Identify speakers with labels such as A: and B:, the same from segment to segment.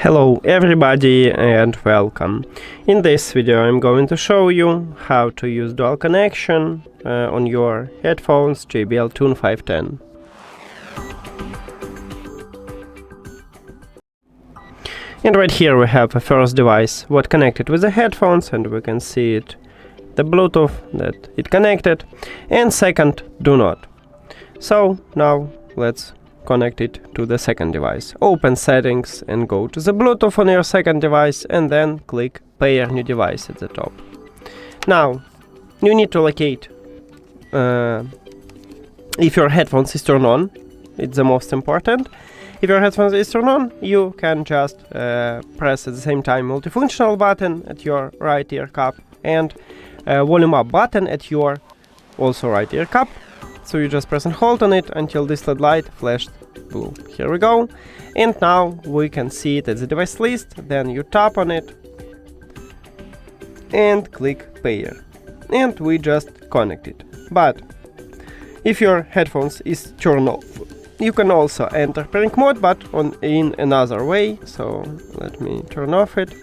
A: Hello everybody and welcome. In this video I'm going to show you how to use dual connection on your headphones JBL Tune 510. And right here we have a first device what connected with the headphones, and we can see it, the Bluetooth that it connected, and second do not. So now let's connect it to the second device. Open settings and go to the Bluetooth on your second device and then click pair new device at the top. Now you need to locate if your headphones is turned on. It's the most important. If your headphones is turned on, you can just press at the same time multifunctional button at your right ear cup and volume up button at your also right ear cup. So you just press and hold on it until this LED light flashed blue. Here we go. And now we can see it at the device list. Then you tap on it and click pair. And we just connect it. But if your headphones is turned off, you can also enter pairing mode, but in another way. So let me turn off it.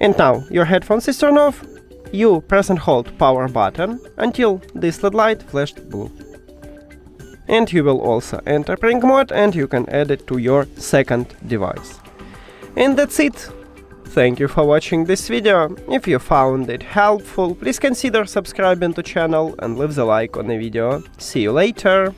A: And now your headphones is turned off. You press and hold power button until this LED light flashed blue. And you will also enter pairing mode and you can add it to your second device. And that's it. Thank you for watching this video. If you found it helpful, please consider subscribing to the channel and leave the like on the video. See you later.